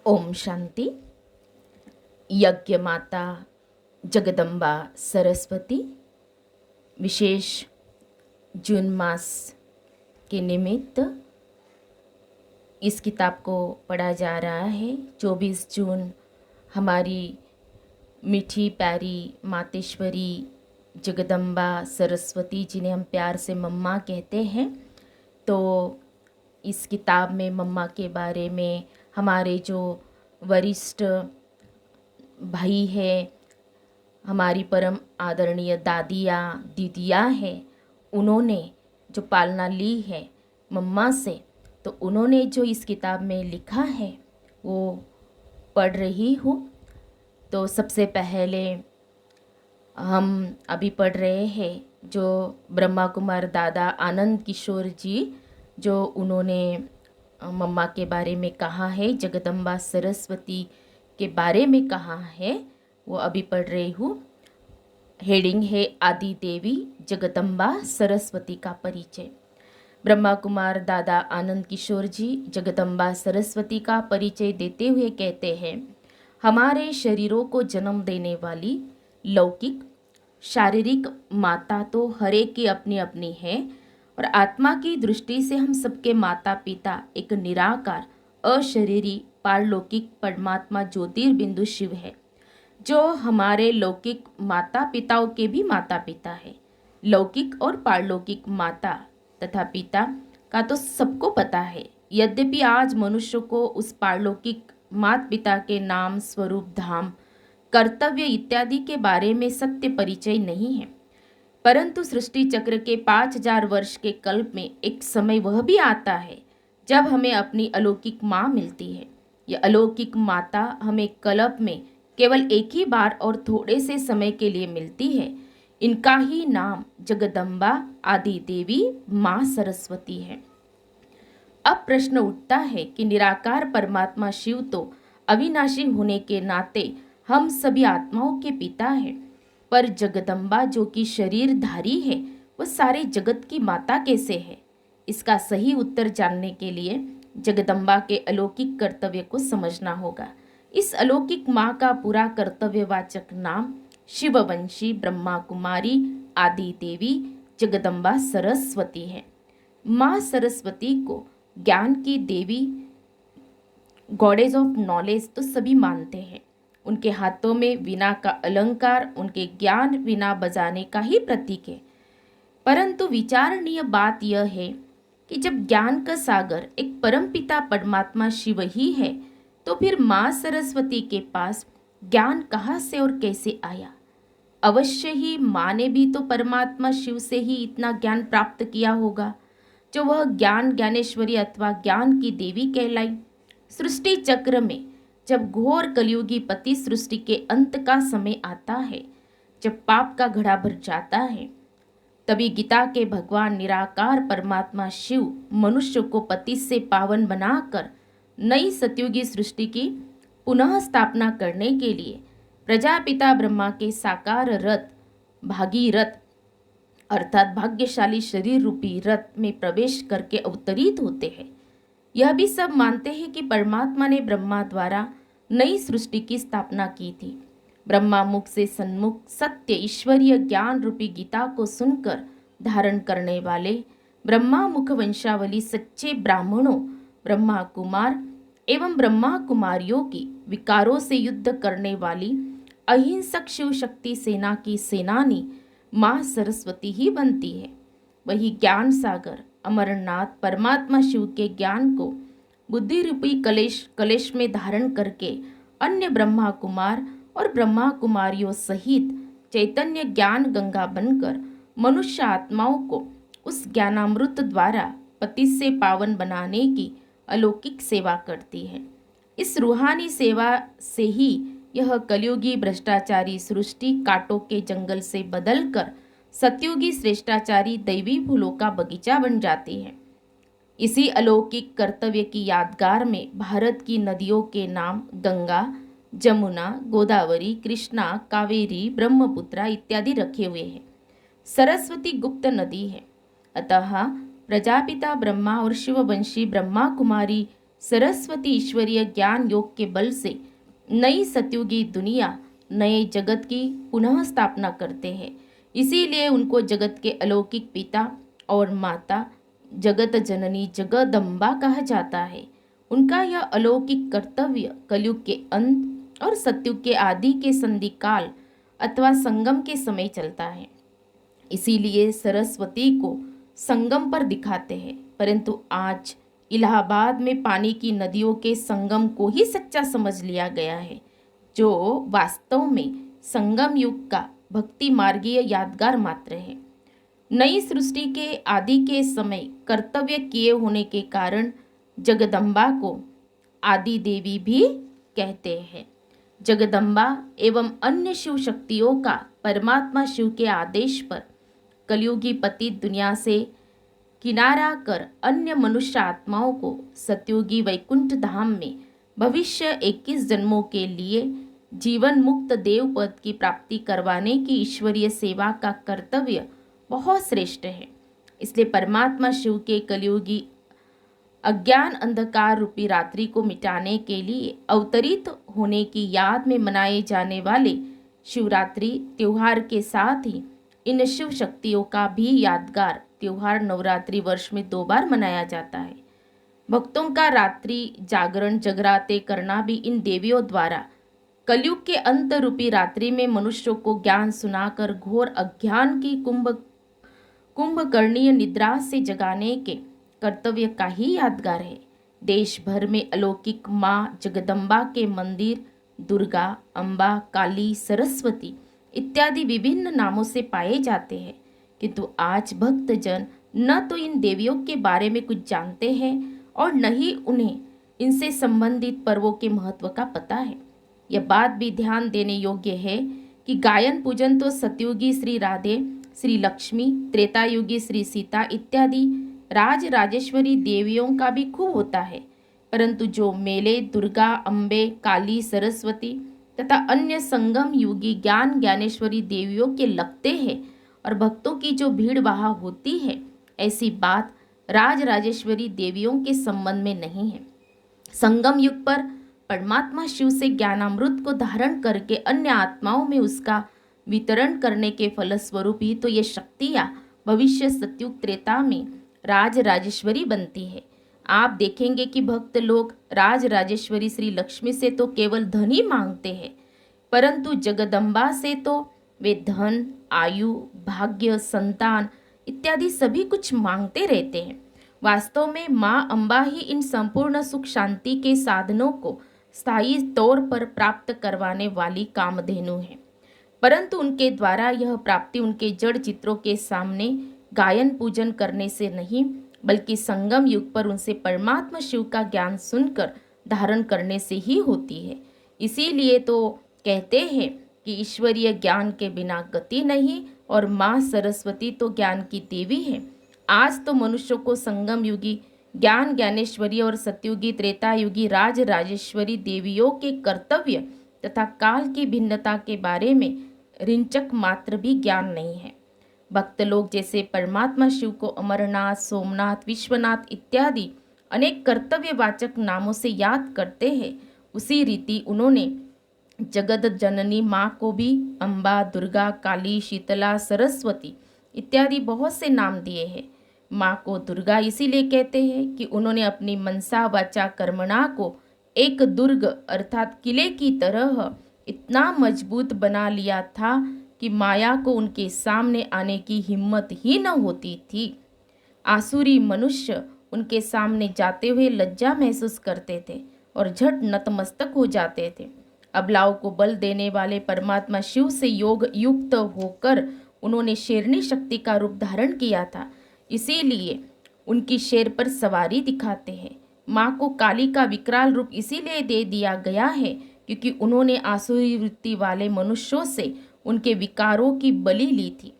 ओम शांति। यज्ञ माता जगदम्बा सरस्वती विशेष जून मास के निमित्त इस किताब को पढ़ा जा रहा है। 24 जून हमारी मीठी प्यारी मातेश्वरी जगदम्बा सरस्वती जिन्हें हम प्यार से मम्मा कहते हैं, तो इस किताब में मम्मा के बारे में हमारे जो वरिष्ठ भाई है, हमारी परम आदरणीय दादियाँ दीदियाँ हैं, उन्होंने जो पालना ली है मम्मा से, तो उन्होंने जो इस किताब में लिखा है वो पढ़ रही हूँ। तो सबसे पहले हम अभी पढ़ रहे हैं जो ब्रह्मा कुमार दादा आनंद किशोर जी, जो उन्होंने मम्मा के बारे में कहा है, जगदम्बा सरस्वती के बारे में कहा है, वो अभी पढ़ रही हूँ। हेडिंग है आदि देवी जगदम्बा सरस्वती का परिचय। ब्रह्मा कुमार दादा आनंद किशोर जी जगदम्बा सरस्वती का परिचय देते हुए कहते हैं, हमारे शरीरों को जन्म देने वाली लौकिक शारीरिक माता तो हर एक की अपनी अपनी है, और आत्मा की दृष्टि से हम सबके माता पिता एक निराकार अशरीरी पारलौकिक परमात्मा ज्योतिर्बिंदु शिव है, जो हमारे लौकिक माता पिताओं के भी माता पिता है। लौकिक और पारलौकिक माता तथा पिता का तो सबको पता है, यद्यपि आज मनुष्य को उस पारलौकिक माता पिता के नाम, स्वरूप, धाम, कर्तव्य इत्यादि के बारे में सत्य परिचय नहीं है। परंतु सृष्टि चक्र के 5000 वर्ष के कल्प में एक समय वह भी आता है जब हमें अपनी अलौकिक माँ मिलती है। यह अलौकिक माता हमें कल्प में केवल एक ही बार और थोड़े से समय के लिए मिलती है। इनका ही नाम जगदम्बा आदि देवी माँ सरस्वती है। अब प्रश्न उठता है कि निराकार परमात्मा शिव तो अविनाशी होने के नाते हम सभी आत्माओं के पिता हैं, पर जगदम्बा जो कि शरीरधारी है वह सारे जगत की माता कैसे है? इसका सही उत्तर जानने के लिए जगदम्बा के अलौकिक कर्तव्य को समझना होगा। इस अलौकिक माँ का पूरा कर्तव्यवाचक नाम शिववंशी ब्रह्मा कुमारी आदि देवी जगदम्बा सरस्वती है। माँ सरस्वती को ज्ञान की देवी, गॉडेज ऑफ नॉलेज तो सभी मानते हैं। उनके हाथों में वीणा का अलंकार उनके ज्ञान वीणा बजाने का ही प्रतीक है। परंतु विचारणीय बात यह है कि जब ज्ञान का सागर एक परमपिता परमात्मा शिव ही है, तो फिर माँ सरस्वती के पास ज्ञान कहाँ से और कैसे आया? अवश्य ही माँ ने भी तो परमात्मा शिव से ही इतना ज्ञान प्राप्त किया होगा, जो वह ज्ञान ज्ञानेश्वरी अथवा ज्ञान की देवी कहलाई। सृष्टि चक्र में जब घोर कलयुगी पति सृष्टि के अंत का समय आता है, जब पाप का घड़ा भर जाता है, तभी गीता के भगवान निराकार परमात्मा शिव मनुष्य को पति से पावन बनाकर नई सतयुगी सृष्टि की पुनः स्थापना करने के लिए प्रजापिता ब्रह्मा के साकार रथ भागीरथ अर्थात भाग्यशाली शरीर रूपी रथ में प्रवेश करके अवतरित होते हैं। यह भी सब मानते हैं कि परमात्मा ने ब्रह्मा द्वारा नई सृष्टि की स्थापना की थी। ब्रह्मा मुख से सन्मुख सत्य ईश्वरीय ज्ञान रूपी गीता को सुनकर धारण करने वाले ब्रह्मा मुख वंशावली सच्चे ब्राह्मणों, ब्रह्मा कुमार एवं ब्रह्मा कुमारियों की विकारों से युद्ध करने वाली अहिंसक शिव शक्ति सेना की सेनानी माँ सरस्वती ही बनती है। वही ज्ञान सागर अमरनाथ परमात्मा शिव के ज्ञान को बुद्धि रूपी कलेश में धारण करके अन्य ब्रह्मा कुमार और ब्रह्मा कुमारियों सहित चैतन्य ज्ञान गंगा बनकर मनुष्य आत्माओं को उस ज्ञानामृत द्वारा पति से पावन बनाने की अलौकिक सेवा करती है। इस रूहानी सेवा से ही यह कलयुगी भ्रष्टाचारी सृष्टि कांटों के जंगल से बदलकर सतयुगी श्रेष्ठाचारी दैवी फूलों का बगीचा बन जाती है। इसी अलौकिक कर्तव्य की यादगार में भारत की नदियों के नाम गंगा, जमुना, गोदावरी, कृष्णा, कावेरी, ब्रह्मपुत्रा इत्यादि रखे हुए हैं। सरस्वती गुप्त नदी है, अतः प्रजापिता ब्रह्मा और शिववंशी ब्रह्मा कुमारी सरस्वती ईश्वरीय ज्ञान योग के बल से नई सतयुगी दुनिया, नए जगत की पुनः स्थापना करते हैं। इसीलिए उनको जगत के अलौकिक पिता और माता, जगत जननी जगदम्बा कहा जाता है। उनका यह अलौकिक कर्तव्य कलयुग के अंत और सतयुग के आदि के संधि काल अथवा संगम के समय चलता है। इसीलिए सरस्वती को संगम पर दिखाते हैं। परंतु आज इलाहाबाद में पानी की नदियों के संगम को ही सच्चा समझ लिया गया है, जो वास्तव में संगम युग का भक्ति मार्गीय यादगार मात्र है। नई सृष्टि के आदि के समय कर्तव्य किए होने के कारण जगदम्बा को आदि देवी भी कहते हैं। जगदम्बा एवं अन्य शिव शक्तियों का परमात्मा शिव के आदेश पर कलयुगी पतित दुनिया से किनारा कर अन्य मनुष्य आत्माओं को सतयुगी वैकुंठ धाम में भविष्य 21 जन्मों के लिए जीवन मुक्त देव पद की प्राप्ति करवाने की ईश्वरीय सेवा का कर्तव्य बहुत श्रेष्ठ है। इसलिए परमात्मा शिव के कलयुगी अज्ञान अंधकार रूपी रात्रि को मिटाने के लिए अवतरित होने की याद में मनाए जाने वाले शिवरात्रि त्योहार के साथ ही इन शिव शक्तियों का भी यादगार त्योहार नवरात्रि वर्ष में 2 बार मनाया जाता है। भक्तों का रात्रि जागरण जगराते करना भी इन देवियों द्वारा कलयुग के अंत रूपी रात्रि में मनुष्यों को ज्ञान सुनाकर घोर अज्ञान की कुंभकर्णीय निद्रा से जगाने के कर्तव्य का ही यादगार है। देश भर में अलौकिक माँ जगदम्बा के मंदिर दुर्गा, अम्बा, काली, सरस्वती इत्यादि विभिन्न नामों से पाए जाते हैं, किंतु आज भक्तजन न तो इन देवियों के बारे में कुछ जानते हैं और न ही उन्हें इनसे संबंधित पर्वों के महत्व का पता है। यह बात भी ध्यान देने योग्य है कि गायन पूजन तो सतयुगी श्री राधे, श्री लक्ष्मी, त्रेतायुगी श्री सीता इत्यादि राज राजेश्वरी देवियों का भी खूब होता है, परंतु जो मेले दुर्गा, अम्बे, काली, सरस्वती तथा अन्य संगम युगी ज्ञान ज्ञानेश्वरी देवियों के लगते हैं और भक्तों की जो भीड़ वहाँ होती है, ऐसी बात राज राजेश्वरी देवियों के संबंध में नहीं है। संगम युग पर परमात्मा शिव से ज्ञानामृत को धारण करके अन्य आत्माओं में उसका वितरण करने के फलस्वरूप ही तो ये शक्तियाँ भविष्य सतयुग त्रेता में राज राजेश्वरी बनती है। आप देखेंगे कि भक्त लोग राज राजेश्वरी श्री लक्ष्मी से तो केवल धन ही मांगते हैं, परंतु जगदम्बा से तो वे धन, आयु, भाग्य, संतान इत्यादि सभी कुछ मांगते रहते हैं। वास्तव में माँ अम्बा ही इन संपूर्ण सुख शांति के साधनों को स्थायी तौर पर प्राप्त करवाने वाली कामधेनु है, परंतु उनके द्वारा यह प्राप्ति उनके जड़ चित्रों के सामने गायन पूजन करने से नहीं, बल्कि संगम युग पर उनसे परमात्मा शिव का ज्ञान सुनकर धारण करने से ही होती है। इसीलिए तो कहते हैं कि ईश्वरीय ज्ञान के बिना गति नहीं और माँ सरस्वती तो ज्ञान की देवी है। आज तो मनुष्यों को संगम युगी ज्ञान ज्ञानेश्वरी और सतयुगी त्रेता युगी राज राजेश्वरी देवियों के कर्तव्य तथा काल की भिन्नता के बारे में रिंचक मात्र भी ज्ञान नहीं है। भक्त लोग जैसे परमात्मा शिव को अमरनाथ, सोमनाथ, विश्वनाथ इत्यादि अनेक कर्तव्यवाचक नामों से याद करते हैं, उसी रीति उन्होंने जगत जननी माँ को भी अम्बा, दुर्गा, काली, शीतला, सरस्वती इत्यादि बहुत से नाम दिए हैं। माँ को दुर्गा इसीलिए कहते हैं कि उन्होंने अपनी मनसा वाचा कर्मणा को एक दुर्ग अर्थात किले की तरह इतना मजबूत बना लिया था कि माया को उनके सामने आने की हिम्मत ही न होती थी। आसुरी मनुष्य उनके सामने जाते हुए लज्जा महसूस करते थे और झट नतमस्तक हो जाते थे। अबलाओं को बल देने वाले परमात्मा शिव से योग युक्त होकर उन्होंने शेरनी शक्ति का रूप धारण किया था, इसीलिए उनकी शेर पर सवारी दिखाते हैं। माँ को काली का विकराल रूप इसीलिए दे दिया गया है क्योंकि उन्होंने आसुरी वृत्ति वाले मनुष्यों से उनके विकारों की बलि ली थी।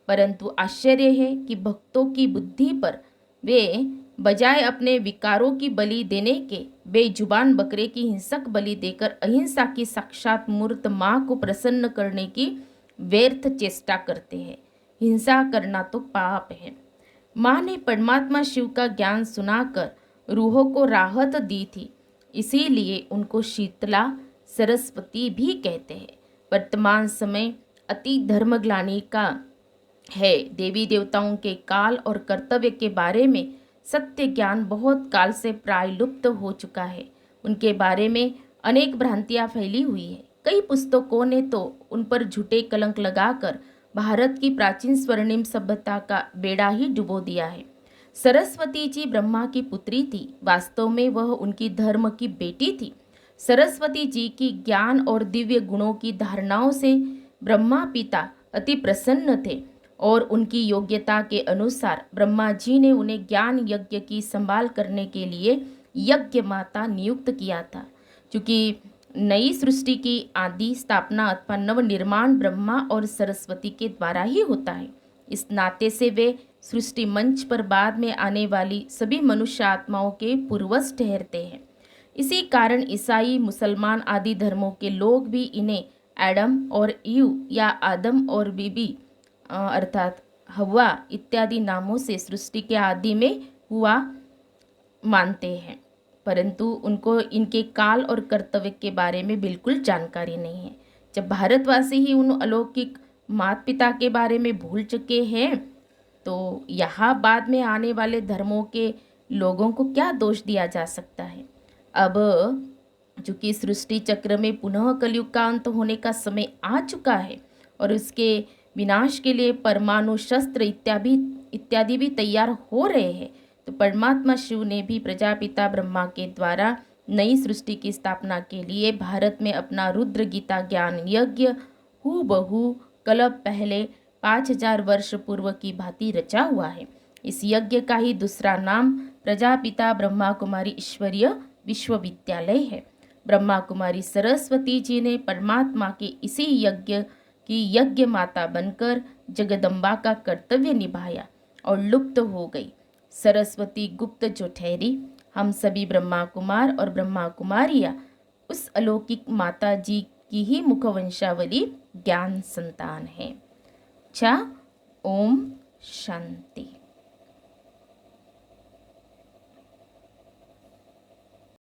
परंतु आश्चर्य है कि भक्तों की बुद्धि पर वे बजाय अपने विकारों की बलि देने के बेजुबान बकरे की हिंसक बलि देकर अहिंसा की साक्षात मूर्त माँ को प्रसन्न करने की व्यर्थ चेष्टा करते हैं। हिंसा करना तो पाप है। माँ ने परमात्मा शिव का ज्ञान सुनाकर रूहों को राहत दी थी, इसीलिए उनको शीतला सरस्वती भी कहते हैं। वर्तमान समय अति धर्मग्लानि का है। देवी देवताओं के काल और कर्तव्य के बारे में सत्य ज्ञान बहुत काल से प्राय लुप्त हो चुका है। उनके बारे में अनेक भ्रांतियां फैली हुई है। कई पुस्तकों ने तो उन पर झूठे कलंक लगाकर भारत की प्राचीन स्वर्णिम सभ्यता का बेड़ा ही डुबो दिया है। सरस्वती जी ब्रह्मा की पुत्री थी, वास्तव में वह उनकी धर्म की बेटी थी। सरस्वती जी की ज्ञान और दिव्य गुणों की धारणाओं से ब्रह्मा पिता अति प्रसन्न थे और उनकी योग्यता के अनुसार ब्रह्मा जी ने उन्हें ज्ञान यज्ञ की संभाल करने के लिए यज्ञ माता नियुक्त किया था। क्योंकि नई सृष्टि की आदि स्थापना अथवा नव निर्माण ब्रह्मा और सरस्वती के द्वारा ही होता है। इस नाते से वे सृष्टि मंच पर बाद में आने वाली सभी मनुष्य आत्माओं के पूर्वज ठहरते हैं। इसी कारण ईसाई, मुसलमान आदि धर्मों के लोग भी इन्हें एडम और ईव या आदम और बीबी अर्थात हवा इत्यादि नामों से सृष्टि के आदि में हुआ मानते हैं, परंतु उनको इनके काल और कर्तव्य के बारे में बिल्कुल जानकारी नहीं है। जब भारतवासी ही उन अलौकिक माता पिता के बारे में भूल चुके हैं, तो यहाँ बाद में आने वाले धर्मों के लोगों को क्या दोष दिया जा सकता है। अब चूंकि सृष्टि चक्र में पुनः कलयुग का अंत होने का समय आ चुका है और उसके विनाश के लिए परमाणु शस्त्र इत्यादि भी तैयार हो रहे हैं, तो परमात्मा शिव ने भी प्रजापिता ब्रह्मा के द्वारा नई सृष्टि की स्थापना के लिए भारत में अपना रुद्र गीता ज्ञान यज्ञ हूबहू कल्प पहले 5000 वर्ष पूर्व की भांति रचा हुआ है। इस यज्ञ का ही दूसरा नाम प्रजापिता ब्रह्मा कुमारी ईश्वरीय विश्वविद्यालय है। ब्रह्मा कुमारी सरस्वती जी ने परमात्मा के इसी यज्ञ की यज्ञ माता बनकर जगदम्बा का कर्तव्य निभाया और लुप्त हो गई। सरस्वती गुप्त जो ठहरी, हम सभी ब्रह्मा कुमार और ब्रह्मा कुमारियाँ उस अलौकिक माता जी की ही मुखवंशावली ज्ञान संतान है। अच्छा, ओम शांति।